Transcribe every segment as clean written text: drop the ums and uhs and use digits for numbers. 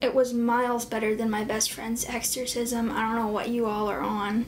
It was miles better than my best friend's Exorcism. I don't know what you all are on.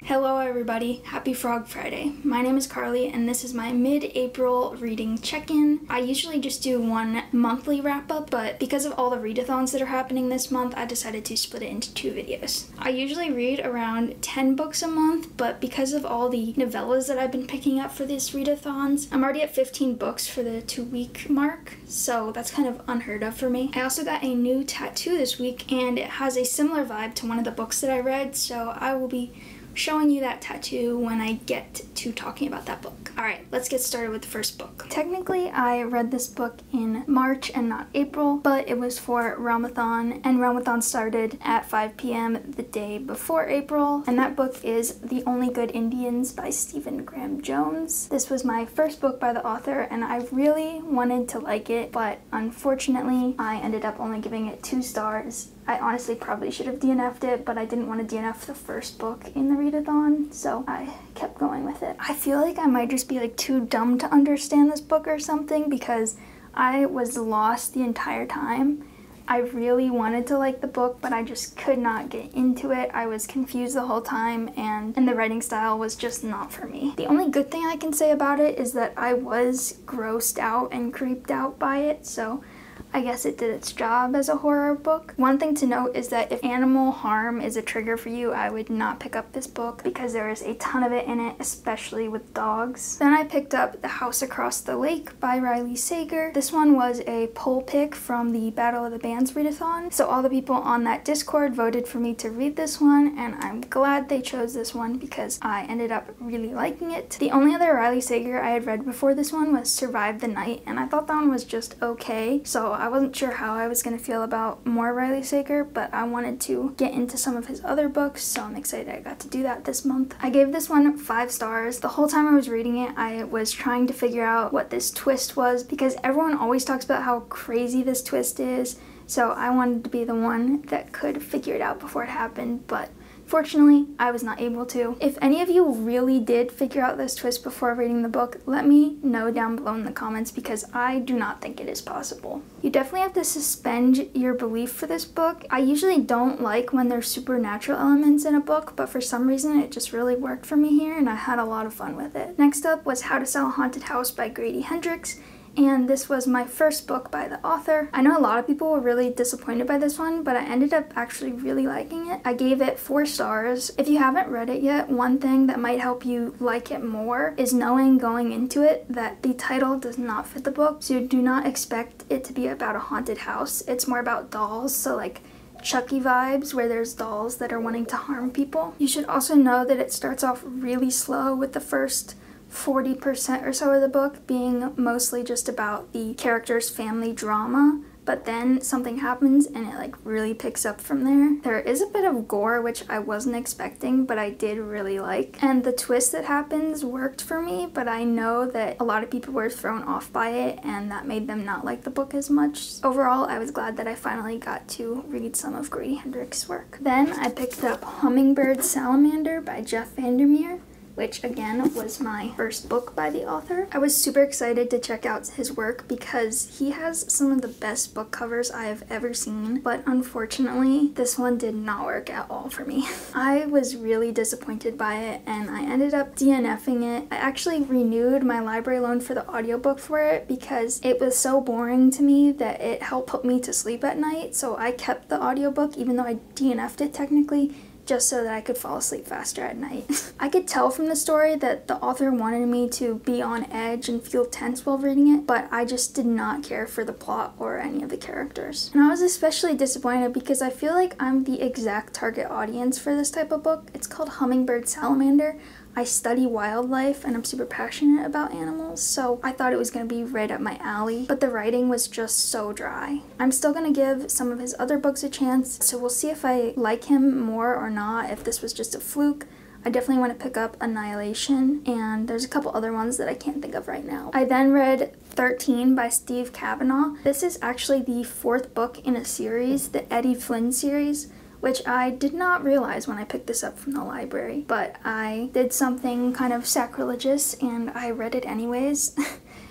Hello everybody, happy Frog Friday. My name is Carly and this is my mid-April reading check-in. I usually just do one monthly wrap-up, but because of all the readathons that are happening this month, I decided to split it into 2 videos. I usually read around 10 books a month, but because of all the novellas that I've been picking up for these readathons, I'm already at 15 books for the 2-week mark, so that's kind of unheard of for me. I also got a new tattoo this week and it has a similar vibe to one of the books that I read, so I will be showing you that tattoo when I get to talking about that book. Alright, let's get started with the first book. Technically, I read this book in March and not April, but it was for Realmathon, and Realmathon started at 5 p.m. the day before April, and that book is The Only Good Indians by Stephen Graham Jones. This was my first book by the author, and I really wanted to like it, but unfortunately, I ended up only giving it 2 stars. I honestly probably should have DNF'd it, but I didn't want to DNF the first book in the readathon, so I kept going with it. I feel like I might just be like too dumb to understand this book or something because I was lost the entire time. I really wanted to like the book, but I just could not get into it. I was confused the whole time, and the writing style was just not for me. The only good thing I can say about it is that I was grossed out and creeped out by it, so I guess it did its job as a horror book. One thing to note is that if animal harm is a trigger for you, I would not pick up this book because there is a ton of it in it, especially with dogs. Then I picked up The House Across the Lake by Riley Sager. This one was a poll pick from the Battle of the Bands readathon, so all the people on that Discord voted for me to read this one, and I'm glad they chose this one because I ended up really liking it. The only other Riley Sager I had read before this one was Survive the Night, and I thought that one was just okay, so I wasn't sure how I was going to feel about more Riley Sager, but I wanted to get into some of his other books, so I'm excited I got to do that this month. I gave this one 5 stars. The whole time I was reading it, I was trying to figure out what this twist was because everyone always talks about how crazy this twist is, so I wanted to be the one that could figure it out before it happened, but fortunately, I was not able to. If any of you really did figure out this twist before reading the book, let me know down below in the comments because I do not think it is possible. You definitely have to suspend your belief for this book. I usually don't like when there's supernatural elements in a book, but for some reason it just really worked for me here and I had a lot of fun with it. Next up was How to Sell a Haunted House by Grady Hendrix. And this was my first book by the author. I know a lot of people were really disappointed by this one, but I ended up actually really liking it. I gave it 4 stars. If you haven't read it yet, one thing that might help you like it more is knowing going into it that the title does not fit the book, so do not expect it to be about a haunted house. It's more about dolls, so like Chucky vibes where there's dolls that are wanting to harm people. You should also know that it starts off really slow with the first 40% or so of the book being mostly just about the character's family drama, but then something happens and it like really picks up from there. There is a bit of gore, which I wasn't expecting, but I did really like, and the twist that happens worked for me, but I know that a lot of people were thrown off by it and that made them not like the book as much. Overall, I was glad that I finally got to read some of Grady Hendrix's work. Then I picked up Hummingbird, Salamander by Jeff Vandermeer, which again was my first book by the author. I was super excited to check out his work because he has some of the best book covers I have ever seen, but unfortunately this one did not work at all for me. I was really disappointed by it and I ended up DNFing it. I actually renewed my library loan for the audiobook for it because it was so boring to me that it helped put me to sleep at night, so I kept the audiobook even though I DNF'd it technically, just so that I could fall asleep faster at night. I could tell from the story that the author wanted me to be on edge and feel tense while reading it, but I just did not care for the plot or any of the characters. And I was especially disappointed because I feel like I'm the exact target audience for this type of book. It's called Hummingbird, Salamander. I study wildlife and I'm super passionate about animals, so I thought it was going to be right up my alley, but the writing was just so dry. I'm still going to give some of his other books a chance, so we'll see if I like him more or not, if this was just a fluke. I definitely want to pick up Annihilation, and there's a couple other ones that I can't think of right now. I then read 13 by Steve Cavanagh. This is actually the 4th book in a series, the Eddie Flynn series, which I did not realize when I picked this up from the library, but I did something kind of sacrilegious and I read it anyways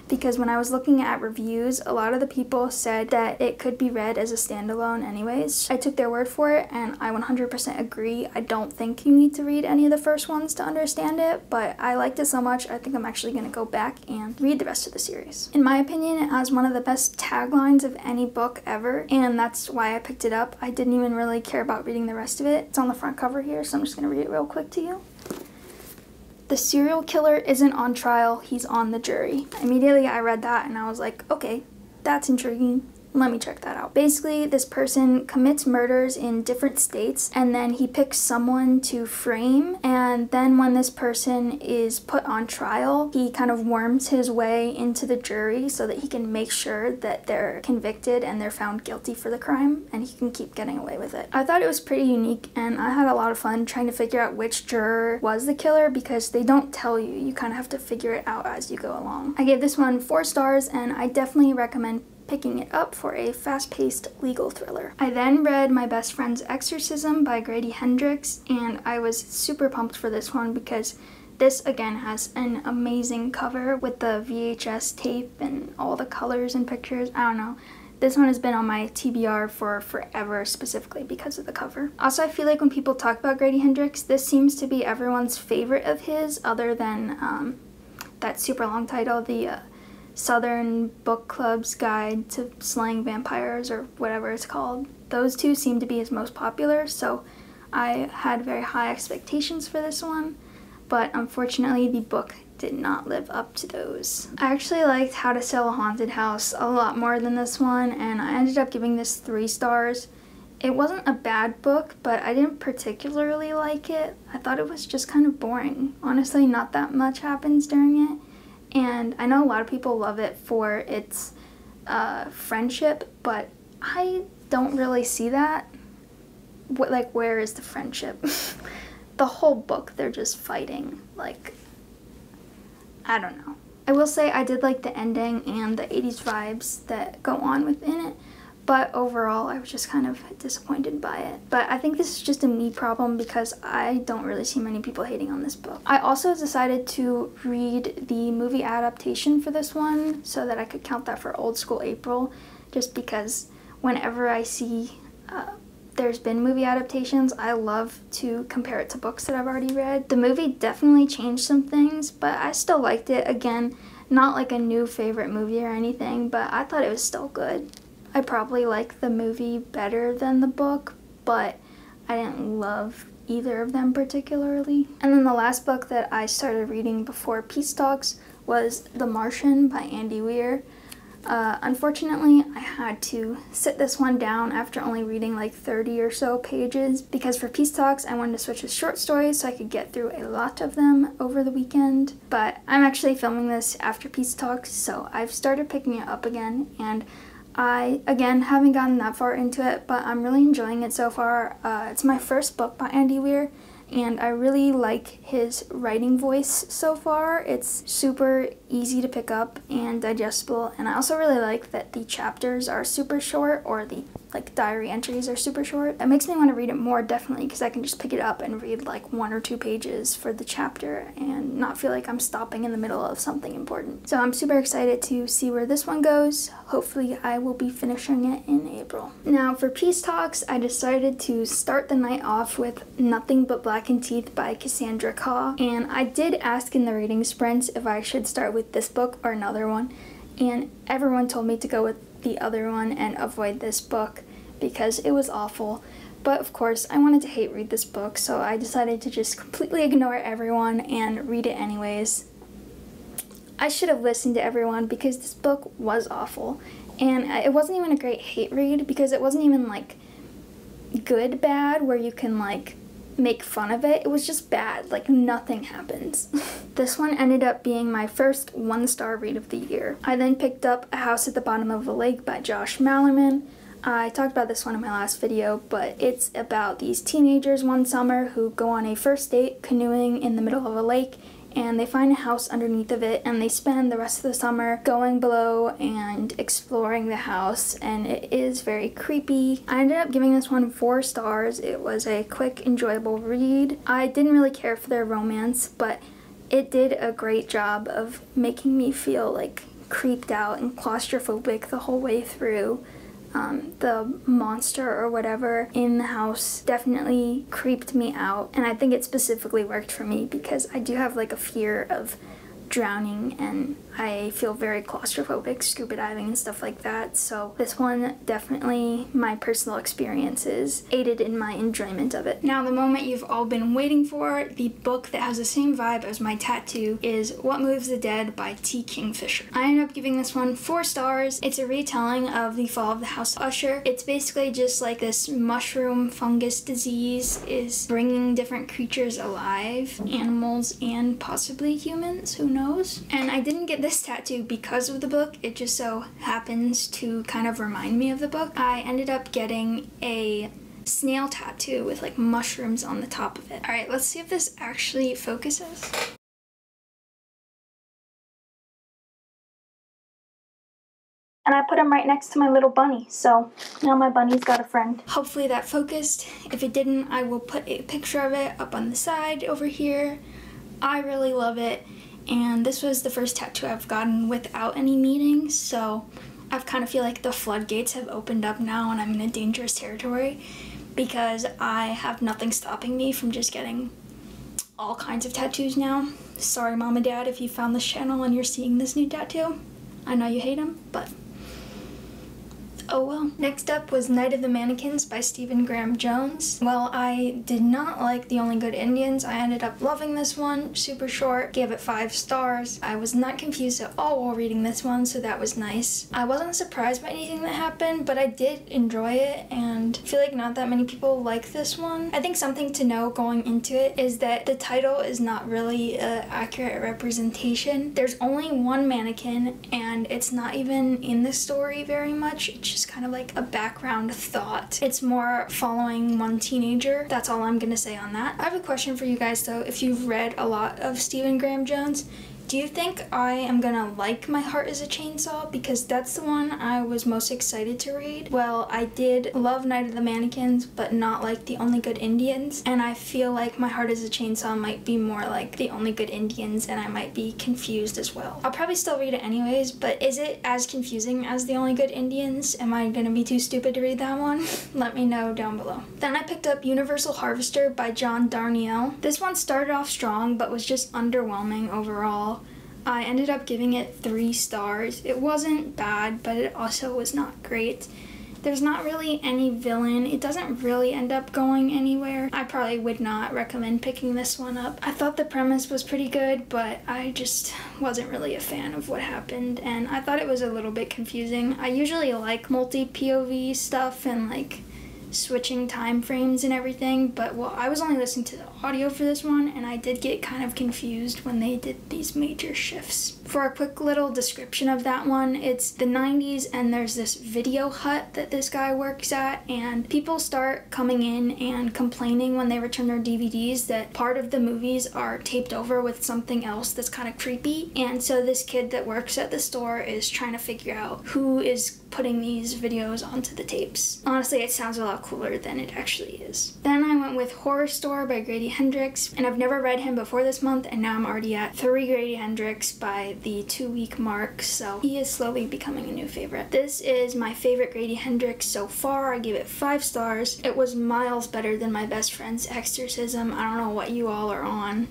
because when I was looking at reviews, a lot of the people said that it could be read as a standalone anyways. I took their word for it, and I 100% agree. I don't think you need to read any of the first ones to understand it, but I liked it so much, I think I'm actually going to go back and read the rest of the series. In my opinion, it has one of the best taglines of any book ever, and that's why I picked it up. I didn't even really care about reading the rest of it. It's on the front cover here, so I'm just going to read it real quick to you. The serial killer isn't on trial, he's on the jury. Immediately I read that and I was like, okay, that's intriguing. Let me check that out. Basically, this person commits murders in different states, and then he picks someone to frame, and then when this person is put on trial, he kind of worms his way into the jury so that he can make sure that they're convicted and they're found guilty for the crime, and he can keep getting away with it. I thought it was pretty unique, and I had a lot of fun trying to figure out which juror was the killer, because they don't tell you. You kind of have to figure it out as you go along. I gave this one 4 stars, and I definitely recommend picking it up for a fast-paced legal thriller. I then read My Best Friend's Exorcism by Grady Hendrix, and I was super pumped for this one because this again has an amazing cover with the VHS tape and all the colors and pictures. I don't know. This one has been on my TBR for forever, specifically because of the cover. Also, I feel like when people talk about Grady Hendrix, this seems to be everyone's favorite of his, other than that super long title, the Southern Book Club's Guide to Slaying Vampires, or whatever it's called. Those two seem to be his most popular, so I had very high expectations for this one, but unfortunately the book did not live up to those. I actually liked How to Sell a Haunted House a lot more than this one, and I ended up giving this 3 stars. It wasn't a bad book, but I didn't particularly like it. I thought it was just kind of boring. Honestly, not that much happens during it. And I know a lot of people love it for its friendship, but I don't really see that. Like, where is the friendship? The whole book, they're just fighting. Like, I don't know. I will say I did like the ending and the 80s vibes that go on within it, but overall I was just kind of disappointed by it. But I think this is just a me problem because I don't really see many people hating on this book. I also decided to read the movie adaptation for this one so that I could count that for Old School April, just because whenever I see there's been movie adaptations, I love to compare it to books that I've already read. The movie definitely changed some things, but I still liked it. Again, not like a new favorite movie or anything, but I thought it was still good. I probably like the movie better than the book, but I didn't love either of them particularly. And then the last book that I started reading before Peace Talks was The Martian by Weir. Unfortunately, I had to sit this one down after only reading like 30 or so pages, because for Peace Talks I wanted to switch to short stories so I could get through a lot of them over the weekend. But I'm actually filming this after Peace Talks, so I've started picking it up again, and I, again, haven't gotten that far into it, but I'm really enjoying it so far. It's my first book by Weir, and I really like his writing voice so far. It's super easy to pick up and digestible, and I also really like that the chapters are super short, or the diary entries are super short. It makes me want to read it more, definitely, because I can just pick it up and read like 1 or 2 pages for the chapter and not feel like I'm stopping in the middle of something important. So I'm super excited to see where this one goes. Hopefully I will be finishing it in April. Now for Peace Talks, I decided to start the night off with Nothing But Blackened Teeth by Cassandra Khaw, and I did ask in the reading sprints if I should start with this book or another one, and everyone told me to go with the other one and avoid this book because it was awful. But of course I wanted to hate read this book, so I decided to just completely ignore everyone and read it anyways. I should have listened to everyone because this book was awful, and it wasn't even a great hate read because it wasn't even like good bad where you can like make fun of it. It was just bad, like nothing happens. This one ended up being my first 1-star read of the year. I then picked up A House at the Bottom of a Lake by Josh Malerman. I talked about this one in my last video, but it's about these teenagers one summer who go on a first date canoeing in the middle of a lake, and they find a house underneath of it, and they spend the rest of the summer going below and exploring the house, and it is very creepy. I ended up giving this one 4 stars. It was a quick, enjoyable read. I didn't really care for their romance, but it did a great job of making me feel like creeped out and claustrophobic the whole way through. The monster or whatever in the house definitely creeped me out, and I think it specifically worked for me because I do have like a fear of drowning and I feel very claustrophobic scuba diving and stuff like that, so this one definitely, my personal experiences aided in my enjoyment of it. Now the moment you've all been waiting for, the book that has the same vibe as my tattoo is What Moves the Dead by T. Kingfisher. I ended up giving this one 4 stars. It's a retelling of the fall of the House Usher. It's basically just like this mushroom fungus disease is bringing different creatures alive, animals and possibly humans, who knows? And I didn't get this tattoo because of the book, it just so happens to kind of remind me of the book. I ended up getting a snail tattoo with like mushrooms on the top of it. Alright, let's see if this actually focuses. And I put him right next to my little bunny, so now my bunny's got a friend. Hopefully that focused. If it didn't, I will put a picture of it up on the side over here. I really love it. And this was the first tattoo I've gotten without any meetings, so I kind of feel like the floodgates have opened up now and I'm in a dangerous territory because I have nothing stopping me from just getting all kinds of tattoos now. Sorry mom and dad if you found this channel and you're seeing this new tattoo. I know you hate them, but oh well. Next up was Night of the Mannequins by Stephen Graham Jones. Well, I did not like The Only Good Indians. I ended up loving this one. Super short, gave it 5 stars. I was not confused at all while reading this one, so that was nice. I wasn't surprised by anything that happened, but I did enjoy it and I feel like not that many people like this one. I think something to know going into it is that the title is not really an accurate representation. There's only one mannequin and it's not even in the story very much. It's just kind of like a background thought. It's more following one teenager. That's all I'm gonna say on that. I have a question for you guys though. If you've read a lot of Stephen Graham Jones, do you think I am gonna like My Heart is a Chainsaw? Because that's the one I was most excited to read. Well, I did love Night of the Mannequins, but not like The Only Good Indians. And I feel like My Heart is a Chainsaw might be more like The Only Good Indians, and I might be confused as well. I'll probably still read it anyways, but is it as confusing as The Only Good Indians? Am I gonna be too stupid to read that one? Let me know down below. Then I picked up Universal Harvester by John Darnielle. This one started off strong, but was just underwhelming overall. I ended up giving it 3 stars. It wasn't bad, but it also was not great. There's not really any villain. It doesn't really end up going anywhere. I probably would not recommend picking this one up. I thought the premise was pretty good, but I just wasn't really a fan of what happened, and I thought it was a little bit confusing. I usually like multi-POV stuff and like switching time frames and everything, but well, I was only listening to the audio for this one and I did get kind of confused when they did these major shifts. For a quick little description of that one, it's the 90s and there's this video hut that this guy works at, and people start coming in and complaining when they return their DVDs that part of the movies are taped over with something else that's kind of creepy, and so this kid that works at the store is trying to figure out who is putting these videos onto the tapes. Honestly, it sounds a lot cooler than it actually is. Then I went with Horrorstor by Grady Hendrix, and I've never read him before this month, and now I'm already at 3 Grady Hendrix by the 2-week mark, so he is slowly becoming a new favorite. This is my favorite Grady Hendrix so far. I give it 5 stars. It was miles better than my best friend's Exorcism. I don't know what you all are on.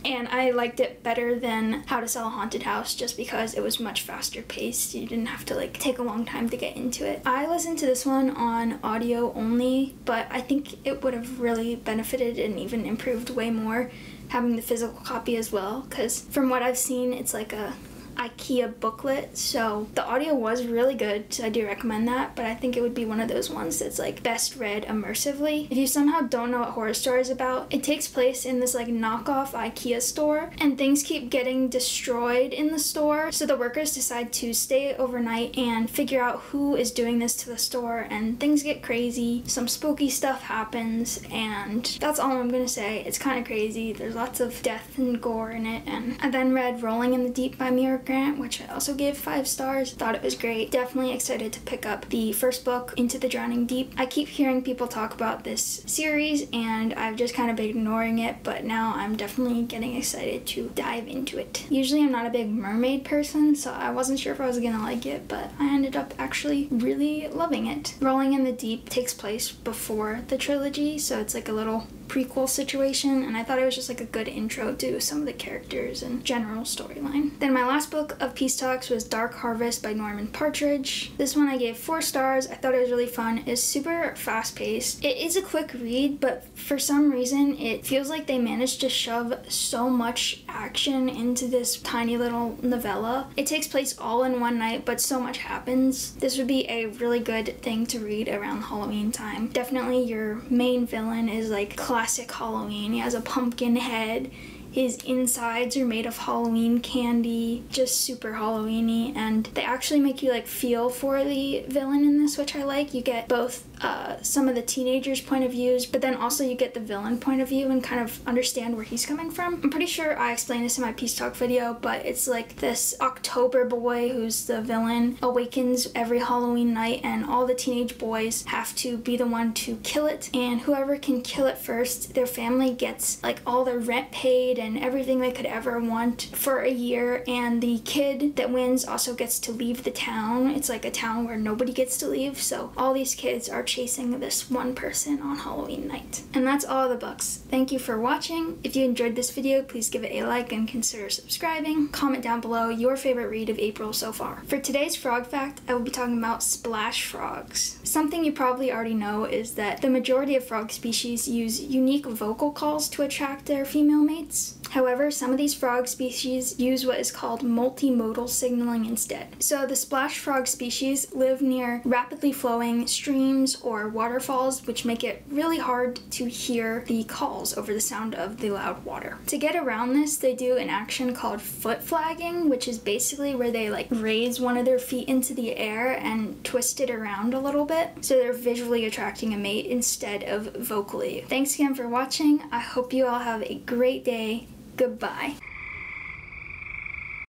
And I liked it better than How to Sell a Haunted House just because it was much faster paced. You didn't have to like take a long time to get into it. I listened to this one on audio only, but I think it would have really benefited and even improved way more having the physical copy as well, because from what I've seen, it's like a IKEA booklet, so the audio was really good, so I do recommend that, but I think it would be one of those ones that's like best read immersively. If you somehow don't know what Horrorstor is about, it takes place in this like knockoff IKEA store, and things keep getting destroyed in the store, so the workers decide to stay overnight and figure out who is doing this to the store, and things get crazy, some spooky stuff happens, and that's all I'm gonna say. It's kind of crazy. There's lots of death and gore in it, and I then read Rolling in the Deep by Mira, Grant, which I also gave 5 stars. Thought it was great. Definitely excited to pick up the first book, Into the Drowning Deep. I keep hearing people talk about this series and I've just kind of been ignoring it, but now I'm definitely getting excited to dive into it. Usually I'm not a big mermaid person, so I wasn't sure if I was gonna like it, but I ended up actually really loving it. Rolling in the Deep takes place before the trilogy, so it's like a little prequel situation, and I thought it was just like a good intro to some of the characters and general storyline. Then my last book of Peace Talks was Dark Harvest by Norman Partridge. This one I gave 4 stars. I thought it was really fun. It's super fast-paced. It is a quick read, but for some reason it feels like they managed to shove so much action into this tiny little novella. It takes place all in one night, but so much happens. This would be a really good thing to read around Halloween time. Definitely your main villain is like classic Halloween. He has a pumpkin head. His insides are made of Halloween candy, just super Halloween-y, and they actually make you like feel for the villain in this, which I like. You get both some of the teenagers' point of views, but then also you get the villain point of view and kind of understand where he's coming from. I'm pretty sure I explained this in my Peace Talk video, but it's like this October boy who's the villain awakens every Halloween night, and all the teenage boys have to be the one to kill it, and whoever can kill it first, their family gets like all their rent paid and everything they could ever want for a year, and the kid that wins also gets to leave the town. It's like a town where nobody gets to leave, so all these kids are chasing this one person on Halloween night. And that's all the books. Thank you for watching. If you enjoyed this video, please give it a like and consider subscribing. Comment down below your favorite read of April so far. For today's frog fact, I will be talking about splash frogs. Something you probably already know is that the majority of frog species use unique vocal calls to attract their female mates. However, some of these frog species use what is called multimodal signaling instead. So the splash frog species live near rapidly flowing streams or waterfalls, which make it really hard to hear the calls over the sound of the loud water. To get around this, they do an action called foot flagging, which is basically where they like raise one of their feet into the air and twist it around a little bit, so they're visually attracting a mate instead of vocally. Thanks again for watching. I hope you all have a great day. Goodbye.